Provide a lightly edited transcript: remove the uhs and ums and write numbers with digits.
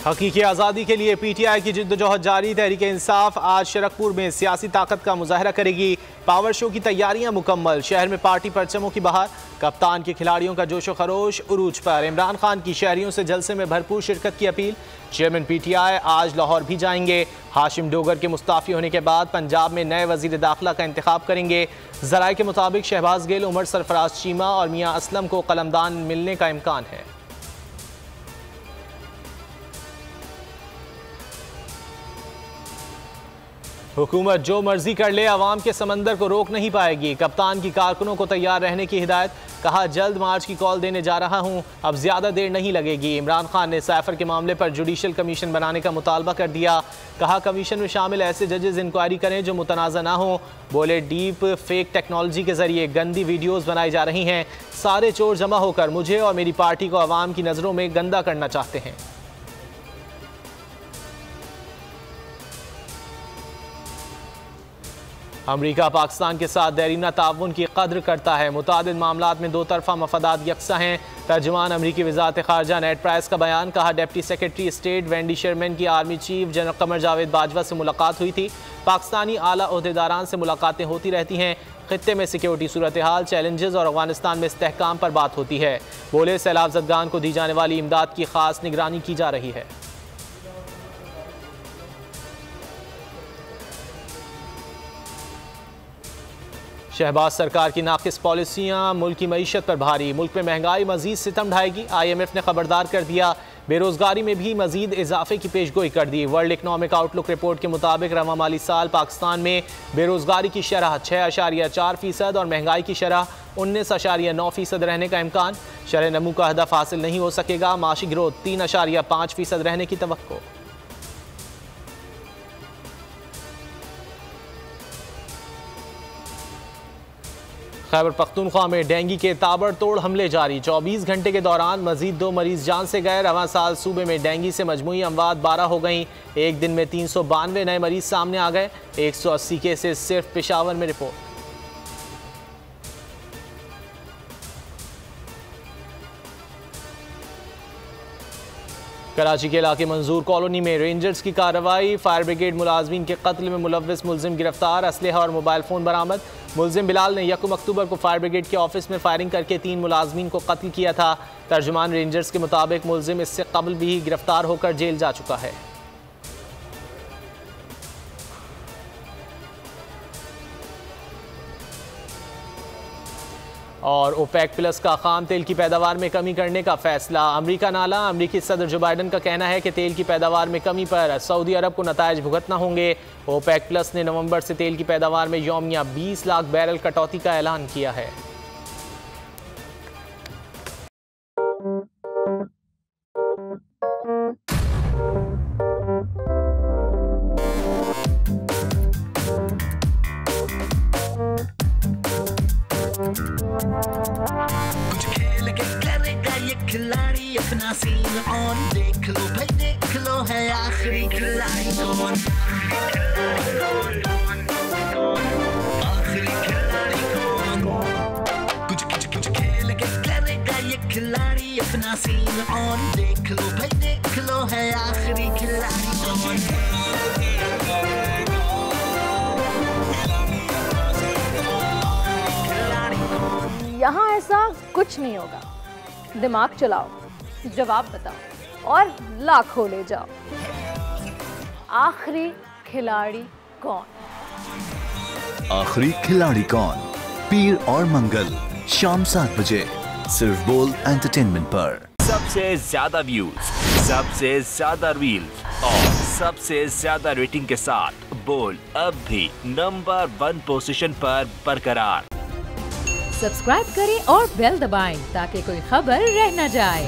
हकीकी आज़ादी के लिए PTI की जिद्दोजहद जारी। तहरीक इंसाफ आज शरकपुर में सियासी ताकत का मुजाहरा करेगी। पावर शो की तैयारियां मुकम्मल। शहर में पार्टी परचमों की बहार। कप्तान के खिलाड़ियों का जोशो खरोश उरूज पर। इमरान खान की शहरियों से जलसे में भरपूर शिरकत की अपील। चेयरमैन PTI आज लाहौर भी जाएंगे। हाशिम डोगर के मुस्ताफ़ी होने के बाद पंजाब में नए वज़ीर दाखिला का इंतखाब करेंगे। ज़राए के मुताबिक शहबाज गिल, उमर सरफराज चीमा और मियाँ असलम को कलमदान मिलने का इम्कान है। हुकूमत जो मर्जी कर ले, अवाम के समंदर को रोक नहीं पाएगी। कप्तान की कारकुनों को तैयार रहने की हिदायत। कहा, जल्द मार्च की कॉल देने जा रहा हूं, अब ज्यादा देर नहीं लगेगी। इमरान खान ने सैफर के मामले पर जुडिशल कमीशन बनाने का मुतालबा कर दिया। कहा, कमीशन में शामिल ऐसे जजेस इंक्वायरी करें जो मुतनाज़ा ना हो। बोले, डीप फेक टेक्नोलॉजी के जरिए गंदी वीडियोज़ बनाई जा रही हैं। सारे चोर जमा होकर मुझे और मेरी पार्टी को अवाम की नज़रों में गंदा करना चाहते हैं। अमरीका पाकिस्तान के साथ देरीना ताउन की कद्र करता है। मुतादिद मामलात में दो तरफा मफादात यकसा हैं। तर्जुमान अमरीकी वज़ारत ख़ारजा नेड प्राइस का बयान। कहा, डिप्टी सेक्रेटरी स्टेट वेंडी शर्मैन की army chief general Qamar Javed Bajwa से मुलाकात हुई थी। पाकिस्तानी आला ओहदेदारान से मुलाकातें होती रहती हैं। खित्ते में सिक्योरिटी सूरत हाल, चैलेंजेस और अफगानिस्तान में इस्तेहकाम पर बात होती है। बोले, सैलाब ज़दगान को दी जाने वाली इमदाद की खास निगरानी की जा रही है। शहबाज सरकार की नाकिस पॉलिसियां मुल्क की मईशत पर भारी। मुल्क में महंगाई मजीद सितम ढाएगी। IMF ने खबरदार कर दिया। बेरोजगारी में भी मजीद इजाफे की पेशगोई कर दी। वर्ल्ड इकनॉमिक आउटलुक रिपोर्ट के मुताबिक रवा माली साल पाकिस्तान में बेरोजगारी की शरह 6.4% और महंगाई की शरह 19.9% रहने का इम्कान। शरह नमू का हदफ हासिल नहीं हो सकेगा। माशी ग्रोथ 3.5% रहने की तवक्को। खैबर पख्तूनख्वा में डेंगू के ताबड़तोड़ हमले जारी। 24 घंटे के दौरान मजीद 2 मरीज जान से गए। रवां साल सूबे में डेंगू से मजमूई अमवात 12 हो गई। एक दिन में 392 नए मरीज सामने आ गए। 180 केसेस सिर्फ पेशावर में रिपोर्ट। कराची के इलाके मंजूर कॉलोनी में रेंजर्स की कार्रवाई। फायर ब्रिगेड मुलाजमीन के कत्ल में मुलव्विस मुलजिम गिरफ्तार। असलहा और मोबाइल फ़ोन बरामद। मुलजिम बिलाल ने 1 अक्टूबर को फायर ब्रिगेड के ऑफिस में फायरिंग करके 3 मुलाजमीन को कत्ल किया था। तर्जुमान रेंजर्स के मुताबिक मुलजिम इससे कबल भी गिरफ्तार होकर जेल जा चुका है। और OPEC प्लस का खाम तेल की पैदावार में कमी करने का फैसला। अमरीका नाला। अमरीकी सदर जो बाइडन का कहना है कि तेल की पैदावार में कमी पर सऊदी अरब को नतायज भुगतना होंगे। OPEC प्लस ने नवंबर से तेल की पैदावार में यौमिया 20 लाख बैरल कटौती का ऐलान किया है। कुछ खेल के करेगा ये खिलाड़ी अपना सीन ऑन। देख लो भाई देख लो, है आखिरी खिलाड़ी कौन। आखिरी खिलाड़ी कौन। कुछ खेल के करेगा ये खिलाड़ी अपना सीन ऑन। देख लो भाई देख लो, है आखिरी खिलाड़ी कौन। यहाँ ऐसा कुछ नहीं होगा। दिमाग चलाओ, जवाब बताओ और लाखों ले जाओ। आखिरी खिलाड़ी कौन? आखिरी खिलाड़ी कौन? पीर और मंगल शाम 7 बजे सिर्फ बोल एंटरटेनमेंट पर। सबसे ज्यादा व्यूज, सबसे ज्यादा रील्स और सबसे ज्यादा रेटिंग के साथ बोल अब भी नंबर 1 पोजीशन पर बरकरार। सब्सक्राइब करें और बेल दबाएं ताकि कोई खबर रह न जाए।